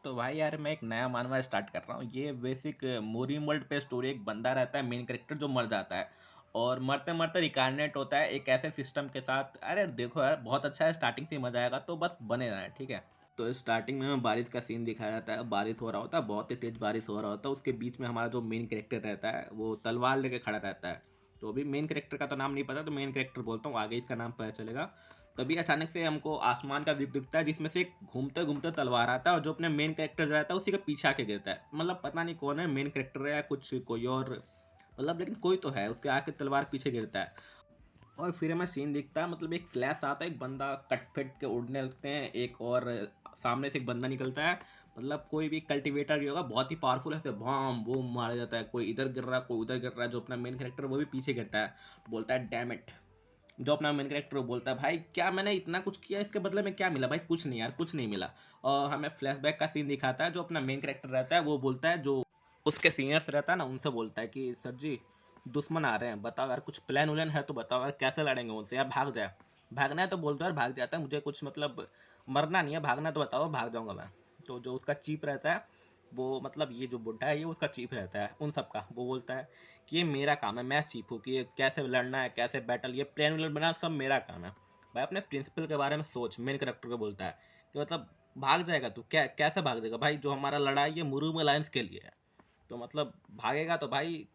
तो भाई यार मैं एक नया मानवा स्टार्ट कर रहा हूँ। ये बेसिक मोरियम वर्ल्ड पे स्टोरी। एक बंदा रहता है मेन कैरेक्टर जो मर जाता है और मरते मरते रिकारनेट होता है एक ऐसे सिस्टम के साथ। अरे देखो यार बहुत अच्छा है, स्टार्टिंग से ही मजा आएगा, तो बस बने रहे ठीक है। तो स्टार्टिंग में बारिश का सीन दिखाया जाता है। बारिश हो रहा होता है, बहुत ही तेज बारिश हो रहा होता है। उसके बीच में हमारा जो मेन कैरेक्टर रहता है वो तलवार लेके खड़ा रहता है। तो अभी मेन कैरेक्टर का तो नाम नहीं पता, तो मेन कैरेक्टर बोलता हूँ, आगे इसका नाम पता चलेगा। तभी अचानक से हमको आसमान का व्यू दिखता है जिसमें से एक घूमते घूमते तलवार आता है और जो अपने मेन कैरेक्टर रहता है उसी के पीछे आके गिरता है। मतलब पता नहीं कौन है, मेन कैरेक्टर है या कुछ कोई और, मतलब लेकिन कोई तो है, उसके आके तलवार पीछे गिरता है। और फिर हमें सीन दिखता है, मतलब एक फ्लैश आता है, एक बंदा कट फिट के उड़ने लगते हैं, एक और सामने से एक बंदा निकलता है। मतलब कोई भी कल्टीवेटर भी होगा बहुत ही पावरफुल है, बम बूम मारा जाता है। कोई इधर गिर रहा है, कोई उधर गिर रहा है। जो अपना मेन कैरेक्टर वो भी पीछे गिरता है, बोलता है डैम इट। जो अपना मेन कैरेक्टर बोलता है भाई क्या मैंने इतना कुछ किया, इसके बदले में क्या मिला? भाई कुछ नहीं यार, कुछ नहीं मिला। और हमें फ्लैशबैक का सीन दिखाता है। जो अपना मेन कैरेक्टर रहता है वो बोलता है, जो उसके सीनियर्स रहता है ना, उनसे बोलता है कि सर जी दुश्मन आ रहे हैं, बताओ यार कुछ प्लान उलान है तो बताओ यार, कैसे लड़ेंगे उनसे यार, भाग जाए। भागना है तो बोल दो यार, भाग जाता है। मुझे कुछ मतलब मरना नहीं है, भागना है तो बताओ, भाग जाऊंगा मैं। तो जो उसका चीप रहता है वो, मतलब ये जो बुढ़ा है ये उसका चीफ रहता है उन सब का, वो बोलता है कि ये मेरा काम है, मैं चीफ हूँ, कि ये कैसे लड़ना है, कैसे बैटल, ये प्लान व्लान बनाना सब मेरा काम है। भाई अपने प्रिंसिपल के बारे में सोच, मेन करेक्टर को बोलता है कि मतलब भाग जाएगा तू, क्या कैसे भाग जाएगा भाई? जो हमारा लड़ाई ये मुरुम अलायंस के लिए है, तो मतलब भागेगा तो भाई,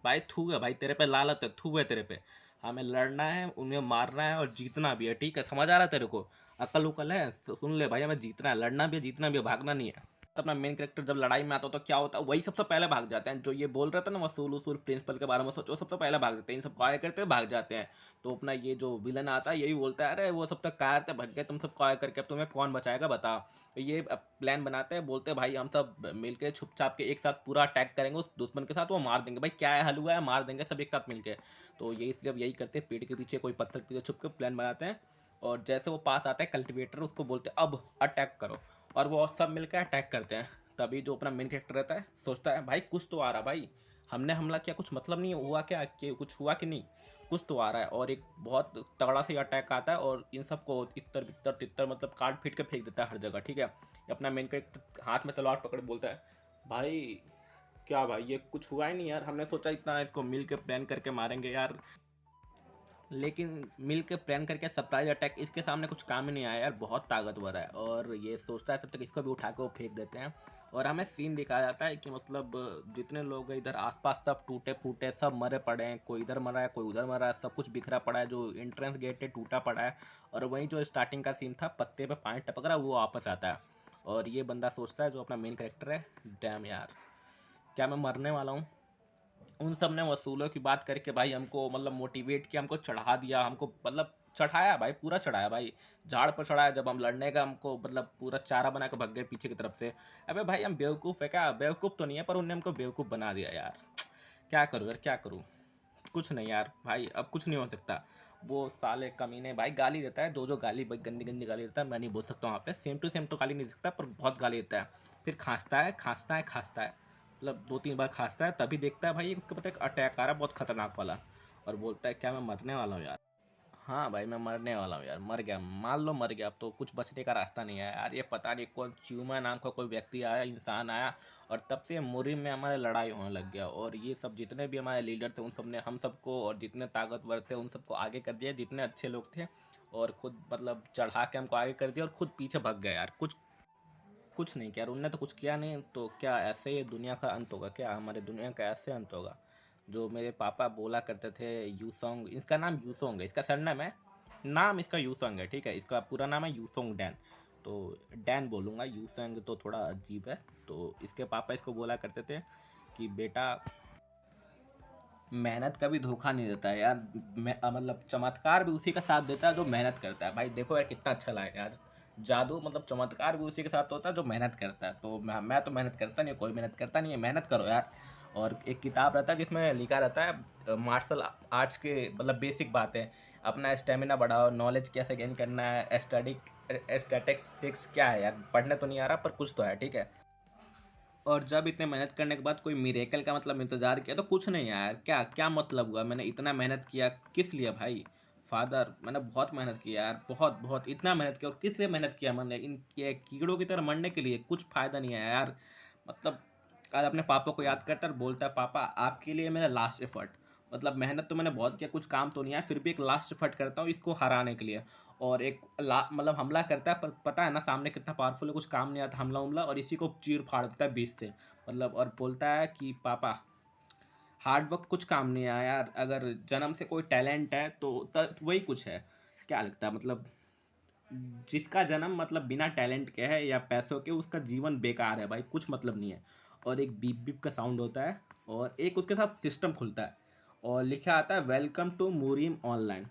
भाई थू है भाई तेरे पे, लालत है, थू है तेरे पे। हमें लड़ना है, उन्हें मारना है और जीतना भी है, ठीक है? समझ आ रहा है तेरे को? अकल उकल है तो सुन ले भाई, हमें जीतना है, लड़ना भी है, जीतना भी है, भागना नहीं है। तो अपना मेन कैरेक्टर जब लड़ाई में आता है तो क्या होता है, वही सबसे पहले भाग जाते हैं। जो ये बोल रहा था ना वसूल उसूल प्रिंसिपल के बारे में सोचो, सबसे पहले भाग जाते हैं। इन सब काय करते हैं, भाग जाते हैं। तो अपना ये जो विलन आता है यही बोलता है, अरे वो सब तक कार थे, भग गए तुम सब काय करके, अब तुम्हें कौन बचाएगा बता। तो ये प्लान बनाते हैं, बोलते हैं भाई हम सब मिलके छुपचाप के एक साथ पूरा अटैक करेंगे उस दुश्मन के साथ, वो मार देंगे। भाई क्या है, हलवा है, मार देंगे सब एक साथ मिलके। तो यही सब यही करते हैं, पेड़ के पीछे कोई पत्थर के पीछे छुप के प्लान बनाते हैं। और जैसे वो पास आता है कल्टिवेटर, उसको बोलते हैं अब अटैक करो। और वो सब मिलकर अटैक करते हैं। तभी जो अपना मेन कैरेक्टर रहता है सोचता है भाई कुछ तो आ रहा, भाई हमने हमला किया, कुछ मतलब नहीं हुआ क्या, कि कुछ हुआ कि नहीं, कुछ तो आ रहा है। और एक बहुत तगड़ा से अटैक आता है और इन सबको इतर बितर तितर मतलब काट पीट के फेंक देता है हर जगह, ठीक है? अपना मेन कैरेक्टर हाथ में तलवार पकड़ बोलता है भाई क्या भाई, ये कुछ हुआ ही नहीं यार, हमने सोचा इतना इसको मिल के प्लान करके मारेंगे यार, लेकिन मिल के प्लान करके सरप्राइज अटैक इसके सामने कुछ काम ही नहीं आया यार, बहुत ताकतवर है। और ये सोचता है तब तक इसको भी उठा के वो फेंक देते हैं। और हमें सीन दिखाया जाता है कि मतलब जितने लोग हैं इधर आसपास सब टूटे फूटे, सब मरे पड़े हैं, कोई इधर मरा है कोई उधर मरा है, सब कुछ बिखरा पड़ा है। जो एंट्रेंस गेट है टूटा पड़ा है। और वहीं जो स्टार्टिंग का सीन था, पत्ते पे पानी टपक रहा है, वो वापस आता है। और ये बंदा सोचता है, जो अपना मेन कैरेक्टर है, डैम यार क्या मैं मरने वाला हूँ। उन सब ने वसूलों की बात करके भाई हमको मतलब मोटिवेट किया, हमको चढ़ा दिया, हमको मतलब चढ़ाया भाई, पूरा चढ़ाया भाई, झाड़ पर चढ़ाया। जब हम लड़ने का हमको मतलब पूरा चारा बना के भग गए पीछे की तरफ से। अबे भाई हम बेवकूफ़ है क्या? बेवकूफ़ तो नहीं है, पर उनने हमको बेवकूफ़ बना दिया यार। क्या करूँ यार, क्या करूँ? कुछ नहीं यार भाई, अब कुछ नहीं हो सकता। वो साले कमीने भाई गाली देता है, जो गाली भाई गंदी गंदी गाली देता है, मैं नहीं बोल सकता वहाँ पे, सेम टू सेम तो गाली नहीं सकता, पर बहुत गाली देता है। फिर खांसता है खांसता है खांसता है, मतलब दो तीन बार खांसता है, तभी देखता है भाई उसके पता एक अटैक आ रहा है बहुत खतरनाक वाला। और बोलता है क्या मैं मरने वाला हूँ यार? हाँ भाई मैं मरने वाला हूँ यार, मर गया, मान लो मर गया, अब तो कुछ बचने का रास्ता नहीं है यार। ये पता नहीं कौन च्यूमा नाम का कोई व्यक्ति आया, इंसान आया, और तब से मुरिम में हमारे लड़ाई होने लग गया। और ये सब जितने भी हमारे लीडर थे उन सब ने हम सबको, और जितने ताकतवर थे उन सबको आगे कर दिया, जितने अच्छे लोग थे, और खुद मतलब चढ़ा के हमको आगे कर दिया, और खुद पीछे भाग गए यार। कुछ कुछ नहीं किया यार उनने, तो कुछ किया नहीं, तो क्या ऐसे ये दुनिया का अंत होगा क्या? हमारे दुनिया का ऐसे अंत होगा? जो मेरे पापा बोला करते थे यूसोंग, इसका नाम यूसोंग है, इसका सरनेम है, नाम इसका यूसोंग है, ठीक है? इसका पूरा नाम है यूसोंग डैन। तो डैन बोलूँगा, यूसोंग तो थोड़ा अजीब है। तो इसके पापा इसको बोला करते थे कि बेटा मेहनत कभी धोखा नहीं देता है यार। मतलब चमत्कार भी उसी का साथ देता है जो मेहनत करता है। भाई देखो यार कितना अच्छा लगा यार, जादू मतलब चमत्कार भी उसी के साथ होता है जो मेहनत करता है। तो मैं तो मेहनत करता नहीं, कोई मेहनत करता नहीं है, मेहनत करो यार। और एक किताब रहता है जिसमें लिखा रहता है मार्शल आर्ट्स के मतलब बेसिक बातें, अपना स्टेमिना बढ़ाओ, नॉलेज कैसे गेन करना है, स्टैटिस्टिक्स क्या है यार, पढ़ने तो नहीं आ रहा पर कुछ तो है, ठीक है? और जब इतने मेहनत करने के बाद कोई मिरेकल का मतलब इंतजार किया तो कुछ नहीं यार, क्या क्या मतलब हुआ? मैंने इतना मेहनत किया किस लिए भाई? फादर, मैंने बहुत मेहनत की यार, बहुत बहुत इतना मेहनत किया। और किस लिए मेहनत किया मैंने? इन ये कीड़ों की तरह मरने के लिए? कुछ फ़ायदा नहीं है यार। मतलब कल अपने पापा को याद करता और बोलता है, पापा आपके लिए मेरा लास्ट एफर्ट। मतलब मेहनत तो मैंने बहुत किया, कुछ काम तो नहीं आया, फिर भी एक लास्ट एफर्ट करता हूँ इसको हराने के लिए। और एक मतलब हमला करता है, पर पता है ना सामने कितना पावरफुल है, कुछ काम नहीं आता हमला उमला, और इसी को चीर फाड़ देता है बीच से। मतलब और बोलता है कि पापा हार्ड वर्क कुछ काम नहीं आया यार, अगर जन्म से कोई टैलेंट है तो वही कुछ है। क्या लगता है मतलब जिसका जन्म मतलब बिना टैलेंट के है या पैसों के, उसका जीवन बेकार है भाई, कुछ मतलब नहीं है। और एक बीप बीप का साउंड होता है और एक उसके साथ सिस्टम खुलता है और लिखा आता है वेलकम टू मूरीम ऑनलाइन।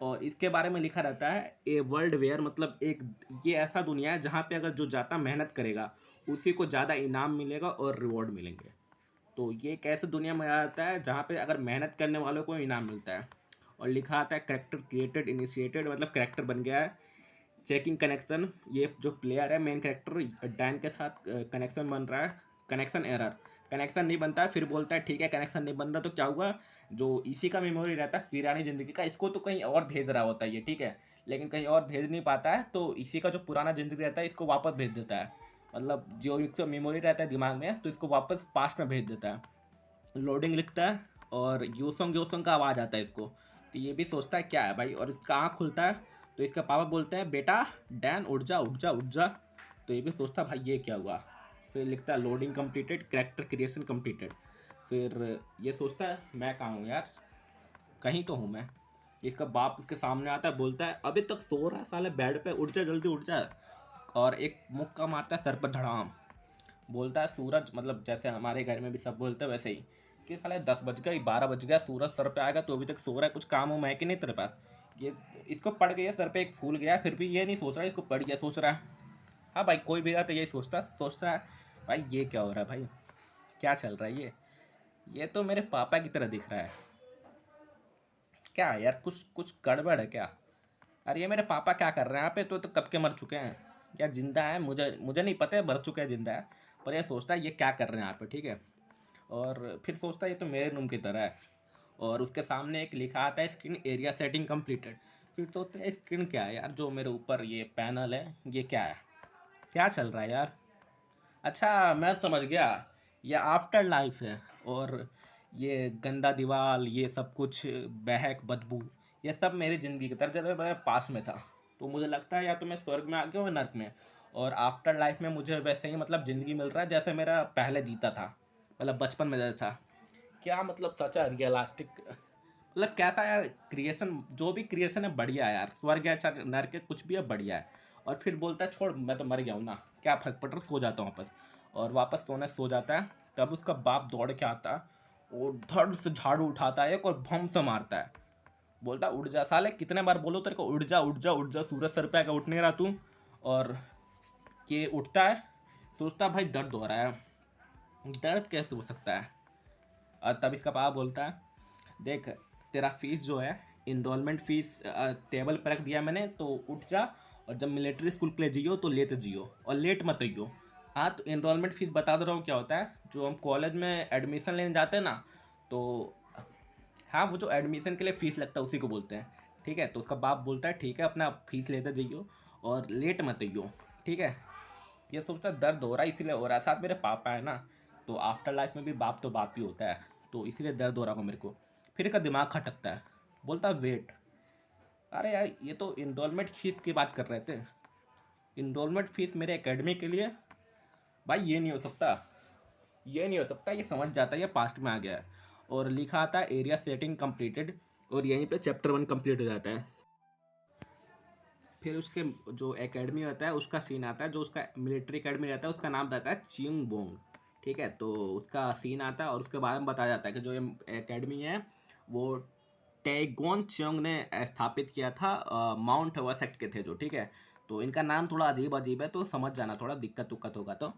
और इसके बारे में लिखा रहता है ए वर्ल्ड वेयर, मतलब एक ये ऐसा दुनिया है जहाँ पे अगर जो ज़्यादा मेहनत करेगा उसी को ज़्यादा इनाम मिलेगा और रिवॉर्ड मिलेंगे। तो ये एक ऐसे दुनिया में आ जाता है जहाँ पे अगर मेहनत करने वालों को इनाम मिलता है। और लिखा आता है करेक्टर क्रिएटेड इनिशिएटेड, मतलब करेक्टर बन गया है। चेकिंग कनेक्शन, ये जो प्लेयर है मेन करेक्टर डैन के साथ कनेक्शन बन रहा है। कनेक्शन एरर, कनेक्शन नहीं बनता है, फिर बोलता है ठीक है कनेक्शन नहीं बन रहा तो क्या हुआ, जो इसी का मेमोरी रहता है पुरानी ज़िंदगी का, इसको तो कहीं और भेज रहा होता है ये, ठीक है, लेकिन कहीं और भेज नहीं पाता है, तो इसी का जो पुराना ज़िंदगी रहता है इसको वापस भेज देता है। मतलब जो इसका मेमोरी रहता है दिमाग में तो इसको वापस पास्ट में भेज देता है। लोडिंग लिखता है और यूसोंग यूसोंग का आवाज़ आता है इसको, तो ये भी सोचता है क्या है भाई, और इसका आँख खुलता है तो इसका पापा बोलते हैं बेटा डैन उठ जा उठ जा उठ जा। तो ये भी सोचता है भाई ये क्या हुआ। फिर लिखता है loading completed, character creation completed. फिर ये सोचता है मैं कहाँ हूँ यार, कहीं तो हूँ मैं। इसका बाप उसके सामने आता है, बोलता है अभी तक सो रहा है साले बेड पे, उठ जा जल्दी उठ जा। और एक मुक्का मारता है सर पर धड़ाम। बोलता है सूरज, मतलब जैसे हमारे घर में भी सब बोलते हैं वैसे ही, कि साले 10 बज गए 12 बज गया, सूरज सर पे आएगा तो अभी तक सो रहा है, कुछ काम हो मैं कि नहीं तेरे पास। ये इसको पड़ गया सर पे एक फूल गया, फिर भी ये नहीं सोच रहा है इसको पड़ गया, सोच रहा है। हाँ भाई कोई भी रहा तो यही सोचता है भाई ये क्या हो रहा है भाई, क्या चल रहा है ये तो मेरे पापा की तरह दिख रहा है। क्या है यार, कुछ कुछ गड़बड़ है क्या। अरे ये मेरे पापा क्या कर रहे हैं यहाँ पे, तो कब के मर चुके हैं, या जिंदा है, मुझे मुझे नहीं पता है मर चुके हैं जिंदा है। पर ये सोचता है ये क्या कर रहे हैं यहाँ पे, ठीक है। और फिर सोचता है ये तो मेरे रूम की तरह है। और उसके सामने एक लिखा आता है स्क्रीन एरिया सेटिंग कंप्लीटेड। फिर सोचता है स्क्रीन क्या है यार, जो मेरे ऊपर ये पैनल है ये क्या है, क्या चल रहा है यार। अच्छा मैं समझ गया, ये आफ्टर लाइफ है। और ये गंदा दीवार, ये सब कुछ बहक बदबू, ये सब मेरी ज़िंदगी की तरह जब मैं पास में था। तो मुझे लगता है या तो मैं स्वर्ग में आ गया हूँ या नर्क में। और आफ्टर लाइफ में मुझे वैसे ही मतलब ज़िंदगी मिल रहा है जैसे मेरा पहले जीता था, मतलब बचपन में जैसा। क्या मतलब सच है रियलिस्टिक, मतलब कैसा यार क्रिएशन, जो भी क्रिएशन है बढ़िया है यार, स्वर्ग है चाहे नर्क है कुछ भी है बढ़िया है। और फिर बोलता है छोड़ मैं तो मर गया हूँ ना, क्या फर्क पड़ रहा, सो जाता हूँ वापस। और वापस सोने सो जाता है। तब उसका बाप दौड़ के आता है और धड़ से झाड़ू उठाता है एक और भम से मारता है। बोलता उठ जा साले, कितने बार बोलो तेरे को उठ जा उठ जा उठ जा, सूरज सर पे आकर उठ नहीं रहा तू। और ये उठता है, सोचता भाई दर्द हो रहा है, दर्द कैसे हो सकता है। और तब इसका पापा बोलता है देख तेरा फीस जो है, इनरोलमेंट फीस टेबल पर रख दिया मैंने, तो उठ जा और जब मिलिट्री स्कूल के लिए जियो तो लेट जियो और लेट मत जियो। हाँ तो इनरोलमेंट फीस बता दे रहा हूँ क्या होता है, जो हम कॉलेज में एडमिशन लेने जाते हैं ना, तो हाँ वो जो एडमिशन के लिए फ़ीस लगता है उसी को बोलते हैं, ठीक है। तो उसका बाप बोलता है ठीक है अपना फीस लेते जाइयो और लेट मत आइयो, ठीक है। ये सोचता दर्द हो रहा है इसीलिए हो रहा है, साथ मेरे पापा है ना, तो आफ्टर लाइफ में भी बाप तो बाप ही होता है, तो इसीलिए दर्द हो रहा होगा मेरे को। फिर इसका दिमाग खटकता है, बोलता वेट, अरे यार ये तो इनरोलमेंट फीस की बात कर रहे थे, इनरोलमेंट फीस मेरे एकेडमी के लिए, भाई ये नहीं हो सकता, ये नहीं हो सकता। ये समझ जाता है ये पास्ट में आ गया है। और लिखा आता है एरिया सेटिंग कंप्लीटेड, और यहीं पे चैप्टर 1 कंप्लीट हो जाता है। फिर उसके जो एकेडमी होता है उसका सीन आता है, जो उसका मिलिट्री एकेडमी रहता है उसका नाम रहता है चिंग बोंग, ठीक है। तो उसका सीन आता है और उसके बारे में बताया जाता है कि जो ये एकेडमी है वो टैगोन चियोंग ने स्थापित किया था, माउंट एवरसेस्ट के थे जो, ठीक है। तो इनका नाम थोड़ा अजीब अजीब है तो समझ जाना, थोड़ा दिक्कत उक्कत होगा तो।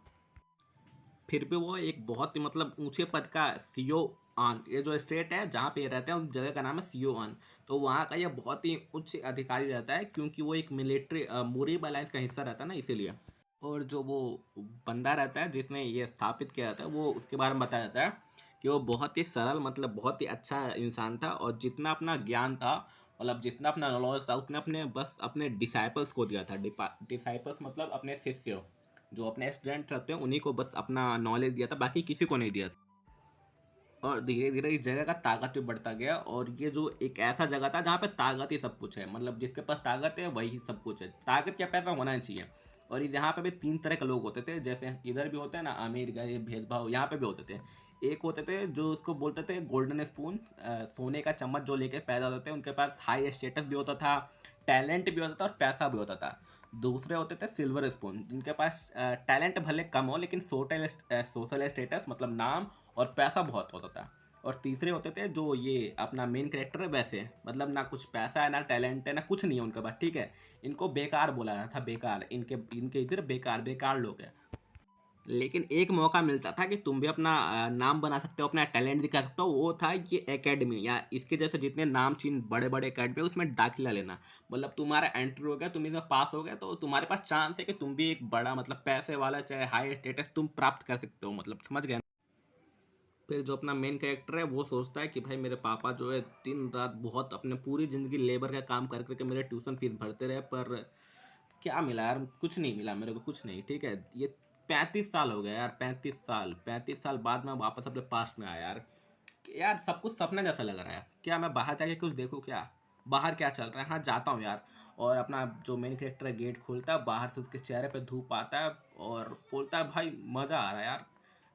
फिर भी वो एक बहुत ही मतलब ऊंचे पद का सीओ आन, ये जो स्टेट है जहाँ पे ये रहते हैं उस जगह का नाम है सीओ आन। तो वहाँ का ये बहुत ही उच्च अधिकारी रहता है क्योंकि वो एक मिलिट्री मुरीब अलायंस का हिस्सा रहता है ना, इसीलिए। और जो वो बंदा रहता है जिसने ये स्थापित किया जाता है वो, उसके बारे में बताया जाता है कि वो बहुत ही सरल, मतलब बहुत ही अच्छा इंसान था और जितना अपना ज्ञान था मतलब जितना अपना नॉलेज था उसने अपने बस अपने डिसाइपल्स को दिया था। डिसाइपल्स मतलब अपने शिष्य, जो अपने स्टूडेंट रहते हैं उन्हीं को बस अपना नॉलेज दिया था, बाकी किसी को नहीं दिया था। और धीरे धीरे इस जगह का ताकत भी बढ़ता गया, और ये जो एक ऐसा जगह था जहाँ पे ताकत ही सब कुछ है, मतलब जिसके पास ताकत है वही सब कुछ है, ताकत क्या पैसा होना ही चाहिए। और यहाँ पे भी तीन तरह के लोग होते थे, जैसे इधर भी होते हैं ना अमीर गरीब भेदभाव, यहाँ पे भी होते थे। एक होते थे जो उसको बोलते थे गोल्डन स्पून, सोने का चम्मच जो लेके पैदा होते थे, उनके पास हाई स्टेटस भी होता था, टैलेंट भी होता था और पैसा भी होता था। दूसरे होते थे सिल्वर स्पून, जिनके पास टैलेंट भले कम हो लेकिन सोशल स्टेटस मतलब नाम और पैसा बहुत होता था। और तीसरे होते थे जो ये अपना मेन कैरेक्टर है वैसे, मतलब ना कुछ पैसा है ना टैलेंट है ना कुछ नहीं है उनके पास, ठीक है। इनको बेकार बोला जाता था, बेकार, इनके इनके इधर बेकार बेकार लोग हैं। लेकिन एक मौका मिलता था कि तुम भी अपना नाम बना सकते हो, अपना टैलेंट दिखा सकते हो, वो था ये एकेडमी या इसके जैसे जितने नाम चीन बड़े बड़े एकेडमी उसमें दाखिला लेना। मतलब तुम्हारा एंट्री हो गया, तुम इसमें पास हो गए तो तुम्हारे पास चांस है कि तुम भी एक बड़ा मतलब पैसे वाला चाहे हाई स्टेटस तुम प्राप्त कर सकते हो, मतलब समझ गए। फिर जो अपना मेन कैरेक्टर है वो सोचता है कि भाई मेरे पापा जो है दिन रात बहुत अपने पूरी ज़िंदगी लेबर का काम कर करके मेरे ट्यूशन फीस भरते रहे, पर क्या मिला यार, कुछ नहीं मिला मेरे को, कुछ नहीं, ठीक है। ये 35 साल हो गया यार, 35 साल, 35 साल बाद में वापस अपने पास में आया यार। यार सब कुछ सपने जैसा लग रहा है, क्या मैं बाहर जाके कुछ देखूँ क्या, बाहर क्या चल रहा है, हाँ जाता हूँ यार। और अपना जो मेन कैरेक्टर है गेट खोलता है, बाहर से उसके चेहरे पे धूप आता है और बोलता है भाई मज़ा आ रहा है यार,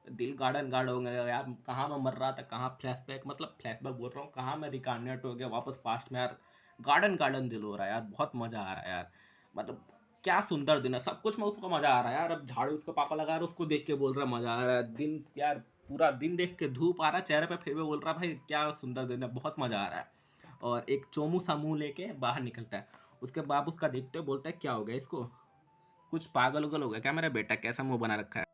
दिल गार्डन गार्ड हो गया यार, कहाँ मैं मर रहा था, कहाँ फ्लैशबैक, मतलब फ्लैशबैक बोल रहा हूँ, कहाँ मैं रिकार्नेट हो गया वापस पास्ट में यार, गार्डन गार्डन दिल हो रहा है यार, बहुत मज़ा आ रहा है यार। मतलब क्या सुंदर दिन है, सब कुछ में उसको मज़ा आ रहा है यार। अब झाड़ू उसको पापा लगा रहा है, उसको देख के बोल रहा है मज़ा आ रहा है, दिन यार पूरा दिन देख के धूप आ रहा है चेहरे पे, फिर भी बोल रहा है भाई क्या सुंदर दिन है, बहुत मज़ा आ रहा है। और एक चोमू सा मुंह लेके बाहर निकलता है। उसके बाप उसका देखते हुए बोलता है क्या हो गया इसको, कुछ पागल उगल हो गया क्या मेरा बेटा, कैसा मुंह बना रखा है।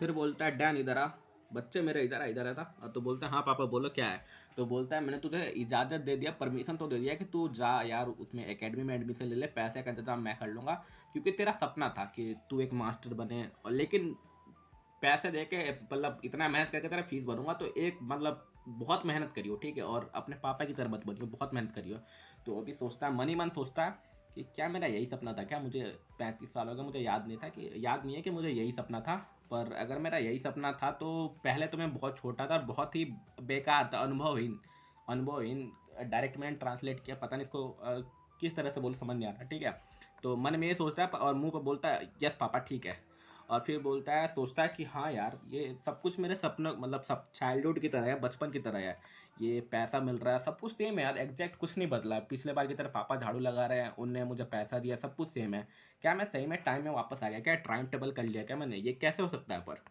फिर बोलता है डैन इधर आ, बच्चे मेरे इधर आ, इधर आता। और तो बोलता है हाँ पापा बोलो क्या है। तो बोलता है मैंने तुझे इजाज़त दे दिया, परमिशन तो दे दिया कि तू जा यार उसमें एकेडमी में एडमिशन ले ले, पैसे का इंतजाम मैं कर लूँगा, क्योंकि तेरा सपना था कि तू एक मास्टर बने। और लेकिन पैसे दे के मतलब इतना मेहनत करके तेरा फीस भरूंगा, तो एक मतलब बहुत मेहनत करियो, ठीक है, और अपने पापा की तरह मत बनियो, बहुत मेहनत करियो। तो अभी सोचता है मन ही मन सोचता है कि क्या मेरा यही सपना था क्या, मुझे 35 साल हो गए, मुझे याद नहीं था कि याद नहीं है कि मुझे यही सपना था। पर अगर मेरा यही सपना था तो पहले तो मैं बहुत छोटा था और बहुत ही बेकार था, अनुभवहीन, अनुभवहीन। डायरेक्ट मैंने ट्रांसलेट किया, पता नहीं इसको किस तरह से बोल समझ नहीं आ रहा, ठीक है। तो मन में ये सोचता है और मुंह पर बोलता है यस पापा ठीक है। और फिर बोलता है सोचता है कि हाँ यार ये सब कुछ मेरे सपनों मतलब सब चाइल्डहुड की तरह है, बचपन की तरह है। ये पैसा मिल रहा है, सब कुछ सेम है यार, एग्जैक्ट कुछ नहीं बदला, पिछले बार की तरह पापा झाड़ू लगा रहे हैं, उनने मुझे पैसा दिया, सब कुछ सेम है। क्या मैं सही में टाइम में वापस आ गया क्या, टाइम टेबल कर लिया क्या मैंने, ये कैसे हो सकता है, पर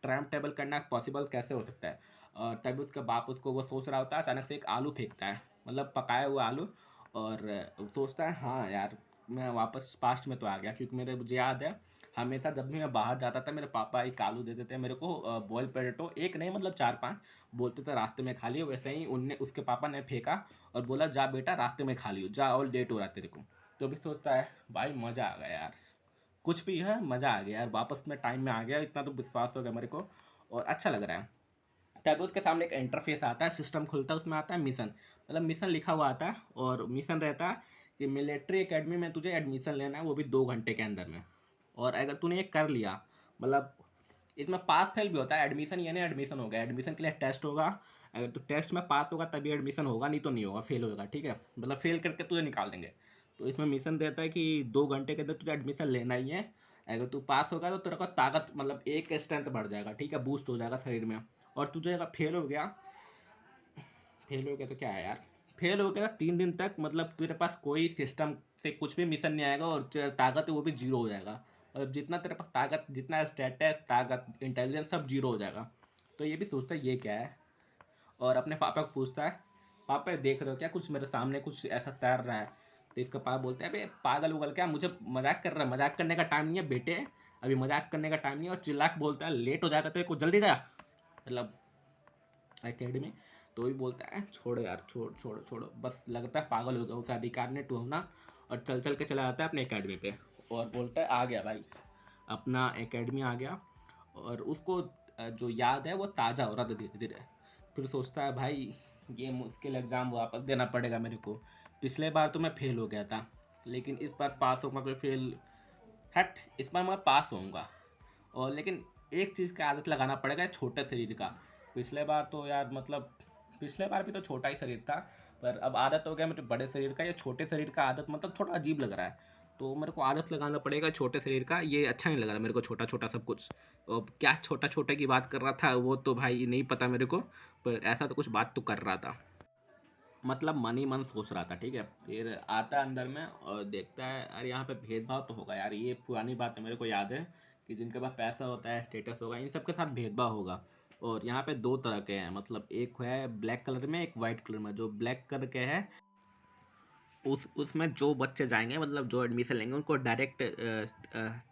टाइम टेबल करना पॉसिबल कैसे हो सकता है। और तभी उसका बाप उसको वो सोच रहा होता है, अचानक से एक आलू फेंकता है, मतलब पकाया हुआ आलू। और सोचता है हाँ यार मैं वापस पास्ट में तो आ गया, क्योंकि मेरे मुझे याद है हमेशा जब भी मैं बाहर जाता था मेरे पापा एक आलू देते थे मेरे को, बॉयल पोटैटो, एक नहीं मतलब चार पांच, बोलते थे रास्ते में खा लियो। वैसे ही उनने उसके पापा ने फेंका और बोला जा बेटा रास्ते में खा लियो जा, और लेट हो रहा है तेरे को। तो भी सोचता है भाई मज़ा आ गया यार, कुछ भी है मज़ा आ गया यार, वापस में टाइम में आ गया, इतना तो विश्वास हो गया मेरे को और अच्छा लग रहा है। तभी उसके सामने एक इंटरफेस आता है, सिस्टम खुलता है, उसमें आता है मिशन, मतलब मिशन लिखा हुआ आता है। और मिशन रहता है कि मिलिट्री एकेडमी में तुझे एडमिशन लेना है, वो भी 2 घंटे के अंदर में। और अगर तूने ये कर लिया, मतलब इसमें पास फेल भी होता है, एडमिशन ये नहीं एडमिशन होगा, एडमिशन के लिए टेस्ट होगा, अगर तू टेस्ट में पास होगा तभी एडमिशन होगा, नहीं तो नहीं होगा, फेल होगा, ठीक है, मतलब फेल करके तुझे निकाल देंगे। तो इसमें मिशन देता है कि 2 घंटे के अंदर तुझे एडमिशन लेना ही है। अगर तू पास होगा तो तेरे को ताकत मतलब एक स्ट्रेंथ बढ़ जाएगा, ठीक है, बूस्ट हो जाएगा शरीर में। और तुझे अगर फेल हो गया, फेल हो गया तो क्या है यार, फेल हो गया 3 दिन तक मतलब तेरे पास कोई सिस्टम से कुछ भी मिशन नहीं आएगा, और ताकत है वो भी जीरो हो जाएगा, मतलब जितना तेरे पास ताकत, जितना स्टेटस, ताकत, इंटेलिजेंस सब जीरो हो जाएगा। तो ये भी सोचता है ये क्या है, और अपने पापा को पूछता है पापा ये देख रहे हो क्या, कुछ मेरे सामने कुछ ऐसा तैर रहा है। तो इसका पापा बोलते हैं अबे पागल उगल क्या, मुझे मजाक कर रहा है, मजाक करने का टाइम नहीं है बेटे, अभी मजाक करने का टाइम नहीं है। और चिल्ला के बोलता है लेट हो जाएगा तो को जल्दी जा, मतलब एकेडमी। तो भी बोलता है छोड़ो यार, छोड़ छोड़ो छोड़ो, बस लगता है पागल हो गया उसे अधिकार ने टूटना। और चल चल के चला जाता है अपने एकेडमी पे, और बोलता है आ गया भाई, अपना एकेडमी आ गया। और उसको जो याद है वो ताज़ा हो रहा था धीरे धीरे। फिर सोचता है भाई ये मुश्किल एग्ज़ाम वापस देना पड़ेगा मेरे को, पिछले बार तो मैं फेल हो गया था, लेकिन इस बार पास होगा कोई फेल। हट, इस बार मैं पास होऊंगा। और लेकिन एक चीज़ का आदत लगाना पड़ेगा, छोटे शरीर का। पिछले बार तो यार मतलब पिछले बार भी तो छोटा ही शरीर था, पर अब आदत हो गया मेरे बड़े शरीर का। ये छोटे शरीर का आदत मतलब थोड़ा अजीब लग रहा है, तो मेरे को आदत लगाना पड़ेगा छोटे शरीर का। ये अच्छा नहीं लग रहा मेरे को, छोटा छोटा सब कुछ। और क्या छोटा छोटे की बात कर रहा था वो तो भाई नहीं पता मेरे को, पर ऐसा तो कुछ बात तो कर रहा था। मतलब मन ही मन सोच रहा था, ठीक है। फिर आता है अंदर में और देखता है, अरे यहाँ पे भेदभाव तो होगा यार। ये पुरानी बात है, मेरे को याद है कि जिनके पास पैसा होता है, स्टेटस होगा, इन सबके साथ भेदभाव होगा। और यहाँ पे दो तरह के हैं, मतलब एक है ब्लैक कलर में, एक वाइट कलर में। जो ब्लैक कलर के है उसमें जो बच्चे जाएंगे, मतलब जो एडमिशन लेंगे, उनको डायरेक्ट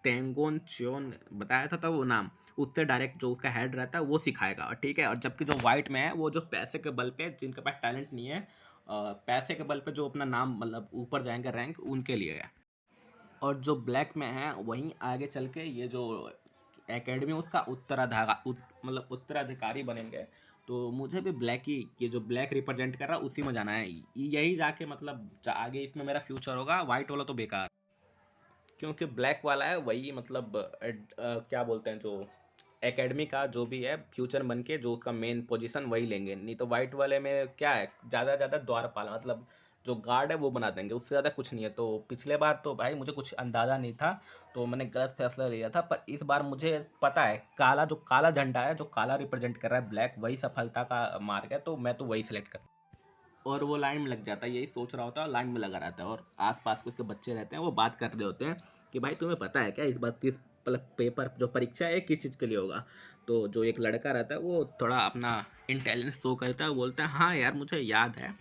टेंगोन च्योन बताया था वो नाम, उससे डायरेक्ट जो उसका हेड रहता है वो सिखाएगा, ठीक है। और जबकि जो वाइट में है वो जो पैसे के बल पे, जिनके पास टैलेंट नहीं है, पैसे के बल पे जो अपना नाम मतलब ऊपर जाएंगे रैंक, उनके लिए है। और जो ब्लैक में है वहीं आगे चल के ये जो एकेडमी उसका मतलब उत्तराधिकारी बनेंगे। तो मुझे भी ब्लैक ही, ये जो ब्लैक रिप्रेजेंट कर रहा है उसी में जाना है। यही जाके मतलब आगे इसमें मेरा फ्यूचर होगा। वाइट वाला तो बेकार, क्योंकि ब्लैक वाला है वही मतलब क्या बोलते हैं, जो एकेडमी का जो भी है फ्यूचर बन के जो उसका मेन पोजीशन वही लेंगे। नहीं तो वाइट वाले में क्या है, ज़्यादा ज़्यादा द्वारपाल मतलब जो गार्ड है वो बना देंगे, उससे ज़्यादा कुछ नहीं है। तो पिछले बार तो भाई मुझे कुछ अंदाज़ा नहीं था, तो मैंने गलत फैसला लिया था। पर इस बार मुझे पता है, काला जो काला झंडा है, जो काला रिप्रेजेंट कर रहा है, ब्लैक, वही सफलता का मार्ग है। तो मैं तो वही सिलेक्ट कर, और वो लाइन में लग जाता है, यही सोच रहा होता है, लाइन में लगा रहता है। और आसपास के उसके बच्चे रहते हैं, वो बात कर रहे होते हैं कि भाई तुम्हें पता है क्या इस बात, किस मतलब पेपर जो परीक्षा है किस चीज़ के लिए होगा। तो जो एक लड़का रहता है वो थोड़ा अपना इंटेलिजेंस शो करता है, बोलता है हाँ यार मुझे याद है,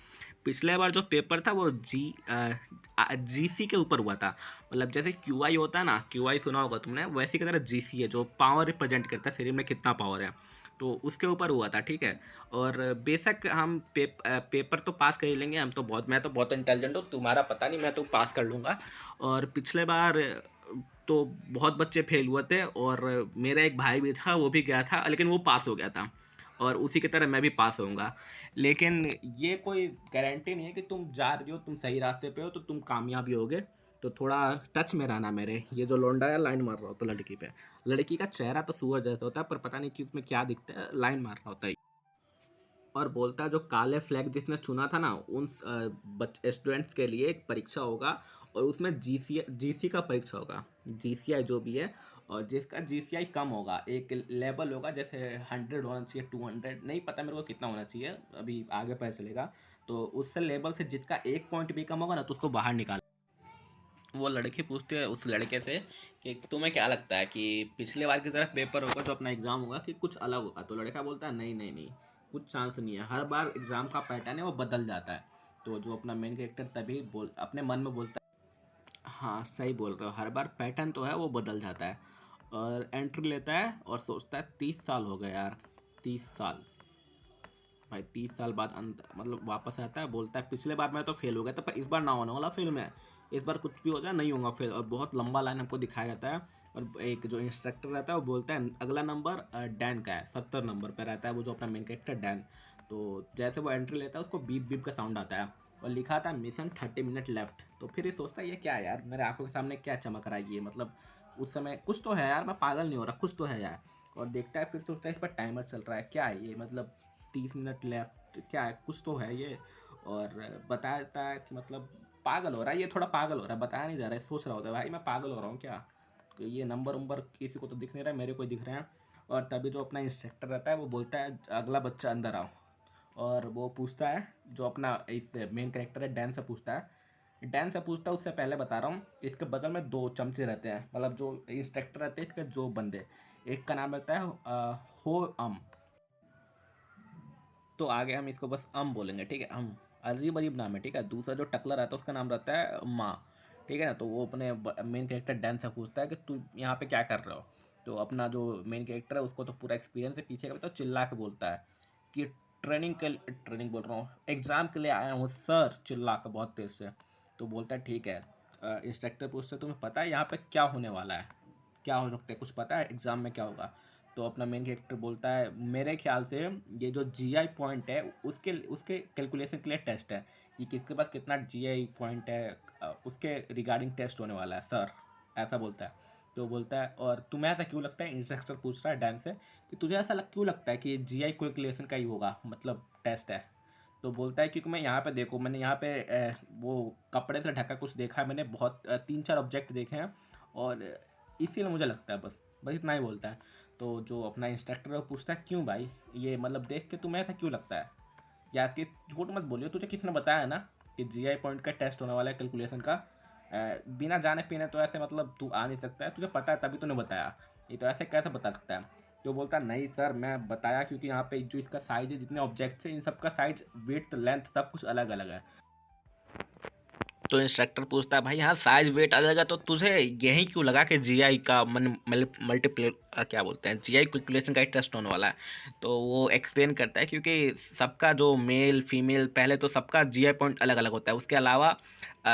पिछले बार जो पेपर था वो जीसी के ऊपर हुआ था। मतलब जैसे क्यूआई होता है ना, क्यूआई सुना होगा तुमने, वैसे की तरह जीसी है, जो पावर रिप्रेजेंट करता है शरीर में कितना पावर है, तो उसके ऊपर हुआ था, ठीक है। और बेशक हम पेपर तो पास कर ही लेंगे, हम तो बहुत, मैं तो बहुत इंटेलिजेंट हूँ, तुम्हारा पता नहीं, मैं तो पास कर लूँगा। और पिछले बार तो बहुत बच्चे फेल हुए थे, और मेरा एक भाई भी था, वो भी गया था, लेकिन वो पास हो गया था। और उसी की तरह मैं भी पास होऊंगा। लेकिन ये कोई गारंटी नहीं है कि तुम जा रही हो, तुम सही रास्ते पे हो तो तुम कामयाब ही होगे। तो थोड़ा टच में रहना मेरे। ये जो लोंडा है लाइन मार रहा होता है लड़की पे, लड़की का चेहरा तो सूअर जैसा होता है, पर पता नहीं कि उसमें क्या दिखता है, लाइन मार रहा होता है। और बोलता है जो काले फ्लैग जिसने चुना था ना, उन स्टूडेंट्स के लिए एक परीक्षा होगा, और उसमें जीसी का परीक्षा होगा, जीसीआई जो भी है। और जिसका जीसीआई कम होगा, एक लेवल होगा, जैसे 100 होना चाहिए, 200 नहीं पता मेरे को कितना होना चाहिए, अभी आगे पता चलेगा। तो उससे लेवल से जिसका एक पॉइंट भी कम होगा ना, तो उसको बाहर निकाल। वो लड़की पूछती है उस लड़के से कि तुम्हें क्या लगता है कि पिछले बार की तरह पेपर होगा, जो अपना एग्ज़ाम होगा, कि कुछ अलग होगा। तो लड़का बोलता है नहीं नहीं नहीं, कुछ चांस नहीं है, हर बार एग्ज़ाम का पैटर्न है वो बदल जाता है। तो जो अपना मेन कैरेक्टर तभी बोल अपने मन में बोलता है, हाँ सही बोल रहे हो, हर बार पैटर्न तो है वो बदल जाता है। और एंट्री लेता है और सोचता है 30 साल हो गए यार, 30 साल। भाई 30 साल बाद मतलब वापस आता है, बोलता है पिछले बार मैं तो फेल हो गया था, पर इस बार ना होने वाला फेल में, इस बार कुछ भी हो जाए नहीं होगा फेल। और बहुत लंबा लाइन हमको दिखाया जाता है। और एक जो इंस्ट्रक्टर रहता है वो बोलता है अगला नंबर डैन का है, 70 नंबर पर रहता है वो जो अपना मेन कैरेक्टर डैन। तो जैसे वो एंट्री लेता है उसको बीप बीप का साउंड आता है, और लिखा था मिशन 30 मिनट लेफ्ट। तो फिर ये सोचता है ये क्या है यार, मेरे आंखों के सामने क्या चमक रहा है, ये मतलब उस समय कुछ तो है यार, मैं पागल नहीं हो रहा, कुछ तो है यार। और देखता है, फिर सोचता है इस पर टाइमर चल रहा है, क्या है ये, मतलब 30 मिनट लेफ्ट क्या है, कुछ तो है ये। और बताता है कि मतलब पागल हो रहा है ये, थोड़ा पागल हो रहा है, बताया नहीं जा रहा है, सोच रहा होता है भाई मैं पागल हो रहा हूँ क्या, कि ये नंबर उम्बर किसी को तो दिख नहीं रहा है, मेरे को ही दिख रहे हैं। और तभी जो अपना इंस्ट्रक्टर रहता है वो बोलता है अगला बच्चा अंदर आओ। और वो पूछता है, जो अपना इस मेन कैरेक्टर है डैन से पूछता है, डैन से पूछता है, उससे पहले बता रहा हूँ, इसके बगल में दो चमचे रहते हैं, मतलब जो इंस्ट्रक्टर रहते हैं इसके जो बंदे, एक का नाम रहता है हो अम। तो आगे हम इसको बस अम बोलेंगे, ठीक है, अम। अजीब अजीब नाम है, ठीक है। दूसरा जो टकला रहता है उसका नाम रहता है माँ, ठीक है ना। तो वो अपने मेन कैरेक्टर डैन से पूछता है कि तू यहाँ पे क्या कर रहे हो। तो अपना जो मेन कैरेक्टर है उसको तो पूरा एक्सपीरियंस है पीछे का भी, तो चिल्ला के बोलता है कि ट्रेनिंग बोल रहा हूँ, एग्ज़ाम के लिए आया हूँ सर, चिल्ला के बहुत तेज़ से। तो बोलता है ठीक है। इंस्ट्रक्टर पूछते तुम्हें पता है यहाँ पे क्या होने वाला है, क्या हो सकता है, कुछ पता है एग्ज़ाम में क्या होगा। तो अपना मेन कैरेक्टर बोलता है मेरे ख्याल से ये जो जीआई पॉइंट है उसके उसके कैलकुलेशन के लिए टेस्ट है, कि किसके पास कितना जीआई पॉइंट है, उसके रिगार्डिंग टेस्ट होने वाला है सर, ऐसा बोलता है। तो बोलता है और तुम्हें ऐसा क्यों लगता है, इंस्ट्रक्टर पूछ रहा है डैन से कि तुझे ऐसा क्यों लगता है कि जीआई कैलकुलेशन का ही होगा, मतलब टेस्ट है। तो बोलता है क्योंकि मैं यहाँ पे देखो मैंने यहाँ पे वो कपड़े से ढका कुछ देखा है मैंने, बहुत 3-4 ऑब्जेक्ट देखे हैं, और इसीलिए मुझे लगता है, बस बस इतना ही बोलता है। तो जो अपना इंस्ट्रक्टर है वो पूछता है क्यों भाई, ये मतलब देख के तुम्हें ऐसा क्यों लगता है, या कि झूठ मत बोलियो, तुझे किसने बताया ना कि जीआई पॉइंट का टेस्ट होने वाला है कैलकुलेशन का, बिना जाने पीने तो ऐसे मतलब तू आ नहीं सकता है, तुझे पता है तभी तूने बताया, ये तो ऐसे कैसे बता सकता है। तो बोलता नहीं सर मैं बताया क्योंकि यहाँ पे जो इसका साइज है, जितने ऑब्जेक्ट्स हैं इन सब का साइज, विड्थ, लेंथ सब कुछ अलग अलग है। तो इंस्ट्रक्टर पूछता है भाई हाँ साइज वेट अलग है, तो तुझे यही क्यों लगा कि जीआई का मल्टीप्ले क्या बोलते हैं जीआई कैलकुलेशन का एक टेस्ट होने वाला है। तो वो एक्सप्लेन करता है क्योंकि सबका जो मेल फीमेल पहले तो सबका जीआई पॉइंट अलग अलग होता है, उसके अलावा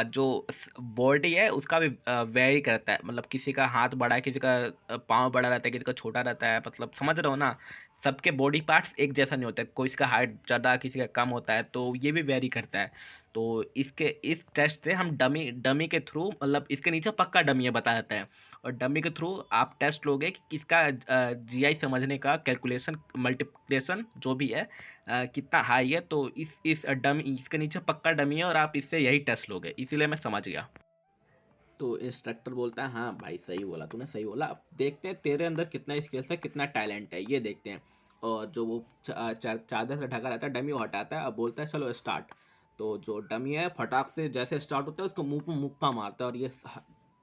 जो बॉडी है उसका भी वेरी करता है, मतलब किसी का हाथ बड़ा है, किसी का पाँव बड़ा रहता है, किसी का छोटा रहता है, मतलब समझ रहे हो ना। सबके बॉडी पार्ट्स एक जैसा नहीं होता है, कोई इसका हाइट ज़्यादा किसी का कम होता है, तो ये भी वेरी करता है। तो इसके इस टेस्ट से हम डमी डमी के थ्रू, मतलब इसके नीचे पक्का डमी है बता देता है, और डमी के थ्रू आप टेस्ट लोगे कि किसका जीआई समझने का कैलकुलेशन मल्टीप्लिकेशन जो भी है कितना हाई है, तो इस डमी इसके नीचे पक्का डमी है और आप इससे यही टेस्ट लोगे, इसीलिए मैं समझ गया। तो इंस्ट्रक्टर बोलता है हाँ भाई सही बोला तूने, सही बोला, अब देखते हैं तेरे अंदर कितना स्किल्स है, कितना टैलेंट है, ये देखते हैं। और जो वो चादर से ढका रहता है डमी वो हटाता है, अब बोलता है चलो स्टार्ट। तो जो डमी है फटाक से जैसे स्टार्ट होता है उसको मुंह पे मुक्का मारता है, और ये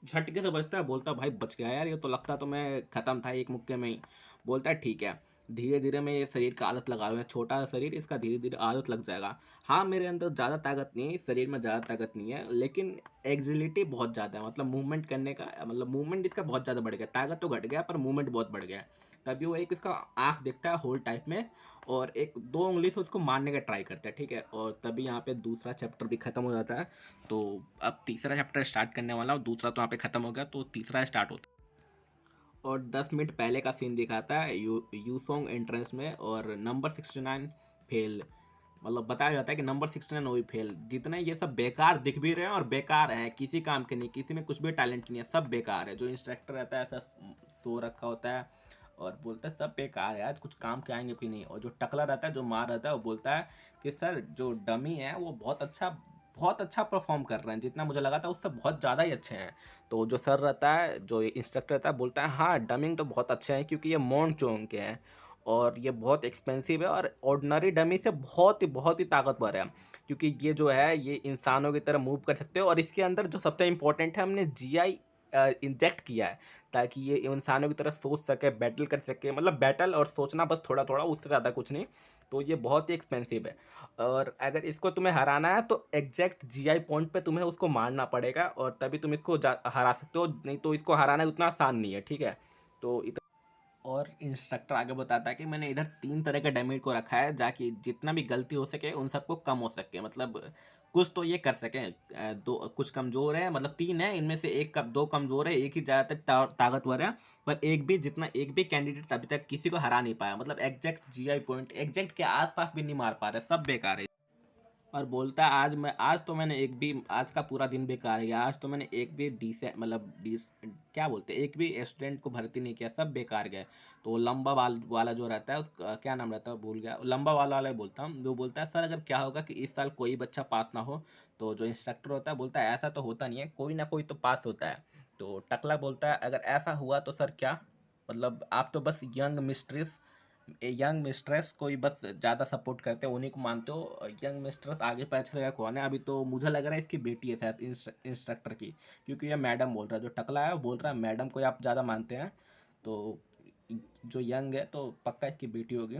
झटके से बचता है, बोलता है भाई बच गया यार, ये तो लगता तो मैं ख़त्म था एक मुक्के में ही। बोलता है ठीक है, धीरे धीरे मैं ये शरीर का आदत लगा रहा हूँ, छोटा सा शरीर, इसका धीरे धीरे आदत लग जाएगा। हाँ मेरे अंदर ज़्यादा ताकत नहीं है, शरीर में ज़्यादा ताकत नहीं है, लेकिन एग्जिलिटी बहुत ज़्यादा है, मतलब मूवमेंट करने का, मतलब मूवमेंट इसका बहुत ज़्यादा बढ़ गया, ताकत तो घट गया पर मूवमेंट बहुत बढ़ गया है। तभी वो एक इसका आँख दिखता है होल टाइप में, और एक दो उंगली से उसको मारने का ट्राई करता है, ठीक है, और तभी यहाँ पे दूसरा चैप्टर भी खत्म हो जाता है। तो अब तीसरा चैप्टर स्टार्ट करने वाला हूँ, दूसरा तो यहाँ पे खत्म हो गया, तो तीसरा स्टार्ट होता है। और 10 मिनट पहले का सीन दिखाता है यूसोंग एंट्रेंस में, और नंबर 69 फेल, मतलब बताया जाता है कि नंबर 69 वही फेल, जितने ये सब बेकार दिख भी रहे हैं और बेकार है, किसी काम के नहीं, किसी में कुछ भी टैलेंट नहीं है, सब बेकार है। जो इंस्ट्रक्टर रहता है ऐसा सो रखा होता है और बोलता है सब बेकार है, आज कुछ काम के आएंगे भी नहीं। और जो टकला रहता है जो मार रहता है वो बोलता है कि सर जो डमी है वो बहुत अच्छा परफॉर्म कर रहे हैं, जितना मुझे लगा था उससे बहुत ज़्यादा ही अच्छे हैं। तो जो सर रहता है जो इंस्ट्रक्टर रहता है बोलता है हाँ डमिंग तो बहुत अच्छे हैं क्योंकि ये मोंट चोंग के हैं, और ये बहुत एक्सपेंसिव है, और ऑर्डिनरी डमी से बहुत ही ताकतवर है, क्योंकि ये जो है ये इंसानों की तरह मूव कर सकते हो, और इसके अंदर जो सबसे इम्पोर्टेंट है हमने जीआई इंजेक्ट किया है, ताकि ये इंसानों की तरह सोच सके, बैटल कर सके, मतलब बैटल और सोचना बस थोड़ा थोड़ा, उससे ज़्यादा कुछ नहीं। तो ये बहुत ही एक्सपेंसिव है, और अगर इसको तुम्हें हराना है तो एग्जैक्ट जीआई पॉइंट पे तुम्हें उसको मारना पड़ेगा, और तभी तुम इसको हरा सकते हो, नहीं तो इसको हराना उतना आसान नहीं है, ठीक है। तो और इंस्ट्रक्टर आगे बताता है कि मैंने इधर 3 तरह के डैमेज को रखा है, जाकि जितना भी गलती हो सके उन सबको कम हो सके, मतलब कुछ तो ये कर सकें। दो कुछ कमज़ोर है, मतलब 3 है, इनमें से एक कब 2 कमज़ोर है, एक ही ज़्यादातर ताकतवर है, पर एक भी कैंडिडेट अभी तक किसी को हरा नहीं पाया, मतलब एग्जैक्ट जीआई पॉइंट एग्जैक्ट के आसपास भी नहीं मार पा रहे, सब बेकार है। और बोलता है आज तो मैंने एक भी, आज का पूरा दिन बेकार गया, आज तो मैंने एक भी मतलब क्या बोलते हैं, एक भी स्टूडेंट को भर्ती नहीं किया, सब बेकार गए। तो लंबा वाला जो रहता है उसका क्या नाम रहता है भूल गया, लंबा वाला ही बोलता हूँ, वो बोलता है सर अगर क्या होगा कि इस साल कोई बच्चा पास ना हो। तो जो इंस्ट्रक्टर होता है बोलता है ऐसा तो होता नहीं है, कोई ना कोई तो पास होता है। तो टकला बोलता है अगर ऐसा हुआ तो सर क्या, मतलब आप तो बस यंग मिस्ट्रेस को ही बस ज़्यादा सपोर्ट करते हो, उन्हीं को मानते हो, यंग मिस्ट्रेस आगे पछड़ेगा कौन है, अभी तो मुझे लग रहा है इसकी बेटी है शायद इंस्ट्रक्टर की, क्योंकि ये मैडम बोल रहा है, जो टकला है वो बोल रहा है मैडम को आप ज़्यादा मानते हैं, तो जो यंग है तो पक्का इसकी बेटी होगी।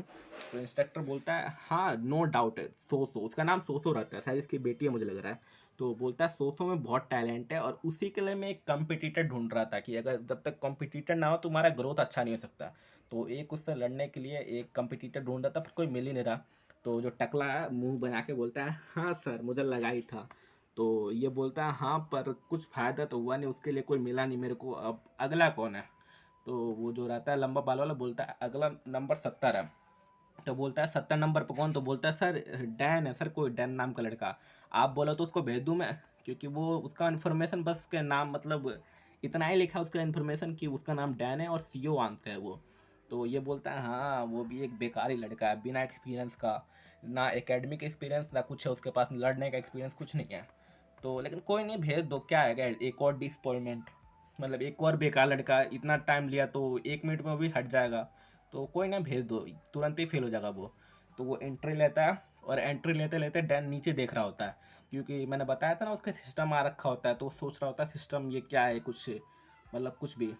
तो इंस्ट्रक्टर बोलता है हाँ नो डाउट है, सोसो उसका नाम सोसो रहता है, शायद इसकी बेटी है मुझे लग रहा है। तो बोलता है सोसो में बहुत टैलेंट है, और उसी के लिए मैं एक कंपिटिटर ढूंढ रहा था, कि अगर जब तक कंपिटिटर ना हो तुम्हारा ग्रोथ अच्छा नहीं हो सकता। तो एक उससे लड़ने के लिए एक कंपिटिटर ढूंढ रहा था, पर कोई मिल ही नहीं रहा। तो जो टकला है मुंह बना के बोलता है हाँ सर मुझे लगा ही था। तो ये बोलता है हाँ पर कुछ फ़ायदा तो हुआ नहीं, उसके लिए कोई मिला नहीं मेरे को, अब अगला कौन है। तो वो जो रहता है लंबा बाल वाला बोलता है अगला नंबर 70 है। तो बोलता है 70 नंबर पर कौन? तो बोलता है सर डैन है सर, कोई डैन नाम का लड़का। आप बोलो तो उसको भेज दूँ मैं? क्योंकि वो उसका इन्फॉर्मेशन बस उसके नाम मतलब इतना ही लिखा उसका इन्फॉर्मेशन कि उसका नाम डैन है और सीओ आंसर है वो। तो ये बोलता है हाँ वो भी एक बेकार ही लड़का है, बिना एक्सपीरियंस का, ना एकेडमिक एक्सपीरियंस ना कुछ है उसके पास, लड़ने का एक्सपीरियंस कुछ नहीं है। तो लेकिन कोई नहीं, भेज दो, क्या है क्या, एक और डिसअपॉइंटमेंट, मतलब एक और बेकार लड़का, इतना टाइम लिया तो 1 मिनट में भी हट जाएगा। तो कोई ना, भेज दो, तुरंत ही फेल हो जाएगा वो। तो वो एंट्री लेता है और एंट्री लेते लेते डैन नीचे देख रहा होता है, क्योंकि मैंने बताया था ना उसका सिस्टम आ रखा होता है, तो वो सोच रहा होता है सिस्टम ये क्या है, कुछ मतलब कुछ भी।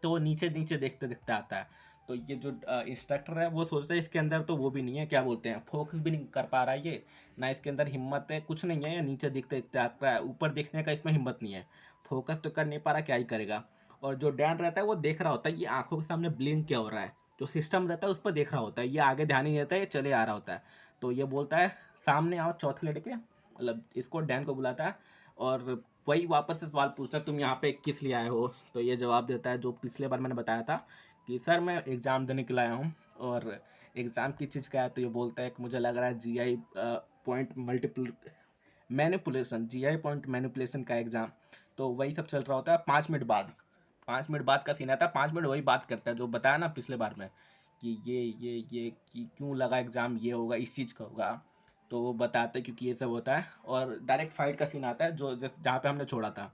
तो वो नीचे नीचे देखते देखते आता है। तो ये जो इंस्ट्रक्टर है वो सोचता है इसके अंदर तो वो भी नहीं है, क्या बोलते हैं, फोकस भी नहीं कर पा रहा है ये, ना इसके अंदर हिम्मत है, कुछ नहीं है, या नीचे देखते देखते आता है, ऊपर देखने का इसमें हिम्मत नहीं है, फोकस तो कर नहीं पा रहा, क्या ही करेगा। और जो डैन रहता है वो देख रहा होता है ये आंखों के सामने ब्लिंक क्या हो रहा है, जो सिस्टम रहता है उस पर देख रहा होता है, ये आगे ध्यान ही नहीं देता है, ये चले आ रहा होता है। तो ये बोलता है सामने आओ चौथे लड़के, मतलब इसको डैन को बुलाता है, और वही वापस से सवाल पूछता है तुम यहाँ पे किस लिए आए हो। तो ये जवाब देता है जो पिछले बार मैंने बताया था कि सर मैं एग्ज़ाम देने के लिए आया हूँ। और एग्ज़ाम किस चीज़ का है? तो ये बोलता है कि मुझे लग रहा है GI point multiple manipulation, GI point manipulation का एग्ज़ाम। तो वही सब चल रहा होता है। 5 मिनट बाद, 5 मिनट बाद का सीन आता है, 5 मिनट वही बात करता है जो बताया ना पिछले बार में कि ये कि क्यों लगा एग्ज़ाम, ये होगा, इस चीज़ का होगा। तो वो बताते हैं क्योंकि ये सब होता है, और डायरेक्ट फाइट का सीन आता है जो जहाँ पे हमने छोड़ा था।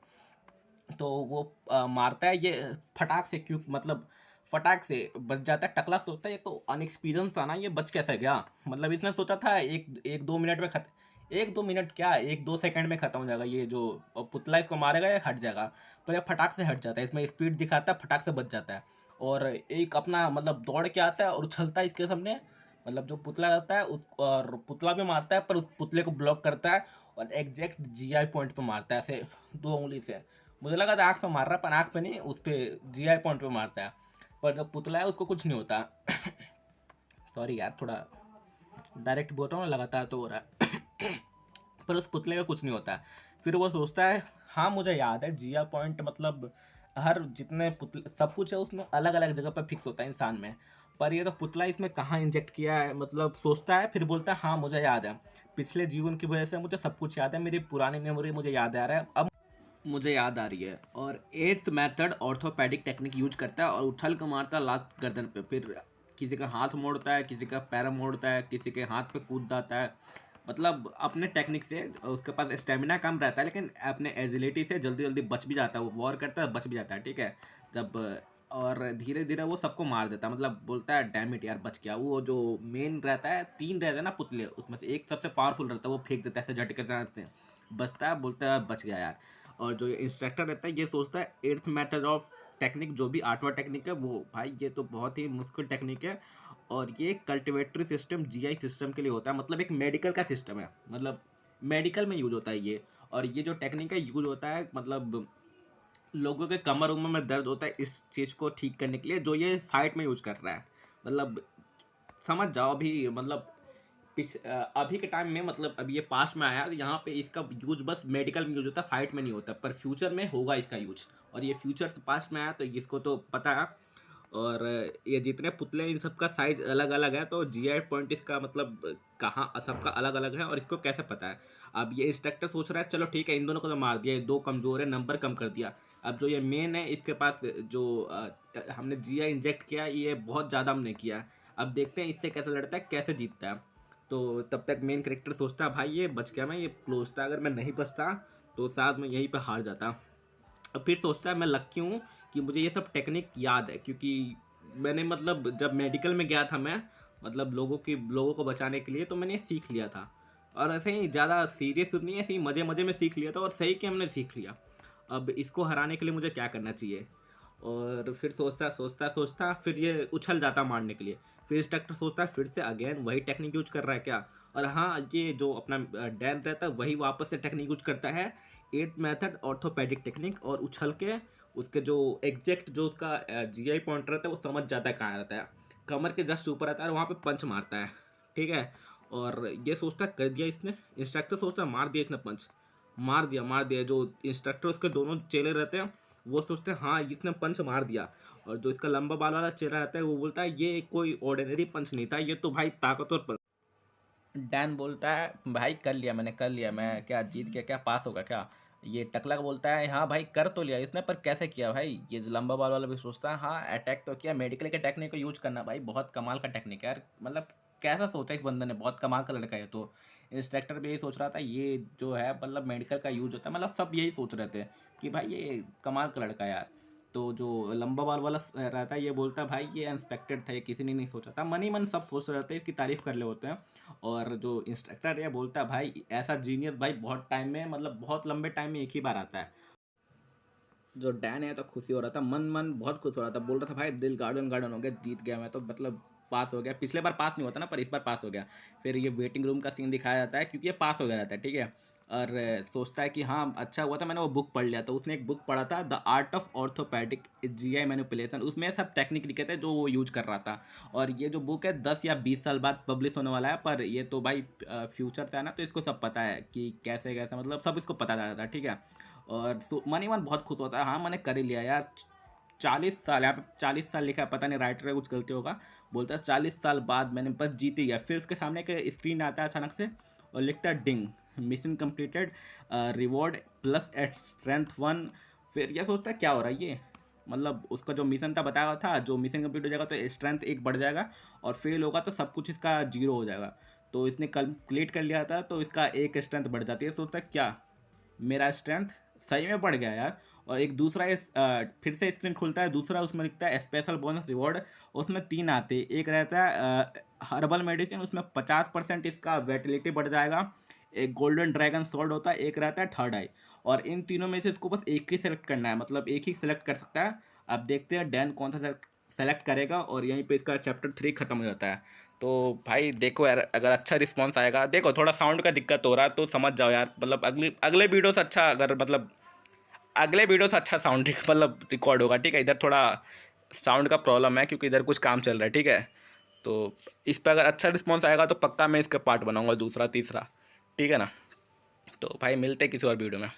तो वो मारता है ये फटाक से, क्यों मतलब फटाक से बच जाता है। टकला सोचता है ये तो अनएक्सपीरियंस था ना, ये बच कैसे गया, मतलब इसने सोचा था एक एक 2 मिनट में खत्म, 1-2 मिनट क्या, 1-2 सेकंड में ख़त्म हो जाएगा, ये जो पुतला इसको मारेगा ये हट जाएगा। पर ये फटाक से हट जाता है, इसमें स्पीड दिखाता है, फटाक से बच जाता है। और एक अपना मतलब दौड़ के आता है और उछलता है इसके सामने, मतलब जो पुतला रहता है उस, और पुतला भी मारता है पर उस पुतले को ब्लॉक करता है, और एग्जैक्ट जीआई पॉइंट पे मारता है ऐसे 2 उंगली से। मुझे लगा था आँख पे मार रहा है, पर आँख पे नहीं, उस पर जीआई पॉइंट पे मारता है। पर जो पुतला है उसको कुछ नहीं होता। सॉरी यार, थोड़ा डायरेक्ट बोल रहा हूँ, लगातार तो हो रहा है। पर उस पुतले का कुछ नहीं होता है। फिर वो सोचता है हाँ मुझे याद है जिया पॉइंट मतलब हर जितने पुतले सब कुछ है उसमें अलग अलग जगह पर फिक्स होता है इंसान में, पर ये तो पुतला इसमें कहाँ इंजेक्ट किया है, मतलब सोचता है, फिर बोलता है हाँ मुझे याद है, पिछले जीवन की वजह से मुझे सब कुछ याद है, मेरी पुरानी मेमोरी मुझे याद आ रहा है, अब मुझे याद आ रही है। और eighth method orthopaedic technique use करता है और उछल कर मारता है लात गर्दन पे, फिर किसी का हाथ मोड़ता है, किसी का पैर मोड़ता है, किसी के हाथ पे कूद जाता है, मतलब अपने टेक्निक से। उसके पास स्टेमिना कम रहता है लेकिन अपने एजिलिटी से जल्दी जल्दी बच भी जाता है, वो वॉर करता है बच भी जाता है, ठीक है। जब और धीरे धीरे वो सबको मार देता है, मतलब बोलता है डैम इट यार बच गया। वो जो मेन रहता है, 3 रहते हैं ना पुतले, उसमें से एक सबसे पावरफुल रहता है, वो फेंक देता है ऐसे झटके से, बचता है, बोलता है बच गया यार। और जो इंस्ट्रक्टर रहता है ये सोचता है एट्थ मेथड ऑफ टेक्निक, जो भी 8वां टेक्निक है वो, भाई ये तो बहुत ही मुश्किल टेक्निक है, और ये कल्टिवेटरी सिस्टम जीआई सिस्टम के लिए होता है, मतलब एक मेडिकल का सिस्टम है, मतलब मेडिकल में यूज होता है ये। और ये जो टेक्निक है यूज होता है मतलब लोगों के कमर उमर में दर्द होता है इस चीज़ को ठीक करने के लिए, जो ये फाइट में यूज कर रहा है। मतलब समझ जाओ अभी, मतलब अभी के टाइम में, मतलब अभी ये पास्ट में आया, यहाँ पे इसका यूज बस मेडिकल में यूज होता है, फाइट में नहीं होता, पर फ्यूचर में होगा इसका यूज। और ये फ्यूचर से पास्ट में आया तो इसको तो पता है। और ये जितने पुतले इन सबका साइज अलग अलग है, तो जीआई पॉइंट इसका मतलब कहाँ सबका अलग अलग है और इसको कैसे पता है। अब ये इंस्ट्रक्टर सोच रहा है चलो ठीक है इन दोनों को तो मार दिया, ये 2 कमज़ोर है, नंबर कम कर दिया। अब जो ये मेन है इसके पास जो हमने जीआई इंजेक्ट किया, ये बहुत ज़्यादा हमने किया, अब देखते हैं इससे कैसे लड़ता है, कैसे जीतता है। तो तब तक मेन करेक्टर सोचता है भाई ये बच गया, मैं ये क्लोज था, अगर मैं नहीं बचता तो साथ में यहीं पे हार जाता। अब फिर सोचता है मैं लक्की हूँ कि मुझे ये सब टेक्निक याद है, क्योंकि मैंने मतलब जब मेडिकल में गया था मैं, मतलब लोगों को बचाने के लिए, तो मैंने ये सीख लिया था। और ऐसे ही ज़्यादा सीरियस नहीं, ऐसे ही मज़े मज़े में सीख लिया था, और सही कि हमने सीख लिया। अब इसको हराने के लिए मुझे क्या करना चाहिए। और फिर सोचता सोचता सोचता फिर ये उछल जाता मारने के लिए। फिर इंस्ट्रक्टर सोचता है फिर से अगेन वही टेक्निक यूज कर रहा है क्या। और हाँ, ये जो अपना डैन रहता है वही वापस से टेक्निक यूज करता है, एट मेथड ऑर्थोपेडिक टेक्निक, और उछल के उसके जो एग्जैक्ट जो उसका जीआई पॉइंट रहता है वो समझ जाता है कहाँ रहता है, कमर के जस्ट ऊपर रहता है, और वहाँ पे पंच मारता है, ठीक है। और ये सोचता है कर दिया इसने, इंस्ट्रक्टर सोचता है मार दिया इसने पंच, मार दिया। जो इंस्ट्रक्टर उसके दोनों चेले रहते हैं वो सोचते हैं हाँ इसने पंच मार दिया, और जो इसका लंबा बाल वाला चेहरा रहता है वो बोलता है ये कोई ऑर्डिनरी पंच नहीं था, ये तो भाई ताकतवर पंच। डैन बोलता है भाई कर लिया मैंने, कर लिया मैं, क्या जीत गया क्या, पास होगा क्या। ये टकला बोलता है हाँ भाई कर तो लिया इसने, पर कैसे किया भाई। ये जो लंबा बाल वाला भी सोचता है हाँ अटैक तो किया, मेडिकल के टेक्निक को यूज करना भाई बहुत कमाल का टेक्निक है यार, मतलब कैसा सोचा इस बंदे ने, बहुत कमाल का लड़का है। तो इंस्ट्रक्टर भी यही सोच रहा था ये जो है मतलब मेडिकल का यूज होता है, मतलब सब यही सोच रहे थे कि भाई ये कमाल का लड़का है यार। तो जो लंबा बाल वाला रहता है ये बोलता है भाई ये अनएक्सपेक्टेड था, ये किसी ने नहीं सोचा था, मन ही मन सब सोच रहे थे, इसकी तारीफ कर ले होते हैं। और जो इंस्ट्रक्टर है बोलता है भाई ऐसा जीनियस भाई बहुत टाइम में, मतलब बहुत लंबे टाइम में एक ही बार आता है। जो डैन है तो खुशी हो रहा था, मन मन बहुत खुश हो रहा था, बोल रहा था भाई दिल गार्डन गार्डन हो गया, जीत गया मैं तो, मतलब पास हो गया। पिछले बार पास नहीं होता ना, पर इस बार पास हो गया। फिर ये वेटिंग रूम का सीन दिखाया जाता है क्योंकि ये पास हो गया रहता है, ठीक है। और सोचता है कि हाँ अच्छा हुआ था मैंने वो बुक पढ़ लिया, तो उसने एक बुक पढ़ा था the art of orthopaedic GI manipulation, उसमें सब टेक्निक लिखे थे जो वो यूज कर रहा था। और ये जो बुक है 10 या 20 साल बाद पब्लिश होने वाला है, पर ये तो भाई फ्यूचर से है ना, तो इसको सब पता है कि कैसे कैसे, मतलब सब इसको पता रहता है, ठीक है। और मन ही मन बहुत खुश होता है, हाँ मैंने कर ही लिया यार। 40 साल, यहाँ पे 40 साल लिखा है, पता नहीं राइटर का कुछ गलती होगा। बोलता है 40 साल बाद मैंने बस जीत ही गया। फिर उसके सामने एक स्क्रीन आता है अचानक से, और लिखता है ding, mission completed, reward plus eight strength 1। फिर यह सोचता है क्या हो रहा है ये, मतलब उसका जो मिशन था बताया था, जो मिशन कंप्लीट हो जाएगा तो स्ट्रेंथ 1 बढ़ जाएगा, और फेल होगा तो सब कुछ इसका 0 हो जाएगा। तो इसने कंप्लीट कर लिया था तो इसका 1 स्ट्रेंथ बढ़ जाती है। सोचता है क्या मेरा स्ट्रेंथ सही में बढ़ गया यार। और एक दूसरा फिर से स्क्रीन खुलता है दूसरा, उसमें लिखता है स्पेशल बोनस रिवॉर्ड। उसमें 3 आते हैं, एक रहता है हर्बल मेडिसिन, उसमें 50% इसका वेटिलिटी बढ़ जाएगा। एक गोल्डन ड्रैगन स्वॉर्ड होता है, एक रहता है थर्ड आई। और इन तीनों में से इसको बस एक ही सेलेक्ट करना है, मतलब एक ही सेलेक्ट कर सकता है। अब देखते हैं डैन कौन सा सेलेक्ट करेगा, और यहीं पे इसका चैप्टर 3 खत्म हो जाता है। तो भाई देखो यार, अगर अच्छा रिस्पांस आएगा, देखो थोड़ा साउंड का दिक्कत हो रहा है तो समझ जाओ यार, मतलब अगले अगले वीडियो से अच्छा, अगर मतलब अगले वीडियो से अच्छा साउंड मतलब रिकॉर्ड होगा, ठीक है। इधर थोड़ा साउंड का प्रॉब्लम है क्योंकि इधर कुछ काम चल रहा है, ठीक है। तो इस पर अगर अच्छा रिस्पांस आएगा तो पक्का मैं इसका पार्ट बनाऊंगा, दूसरा तीसरा, ठीक है ना। तो भाई मिलते हैं किसी और वीडियो में।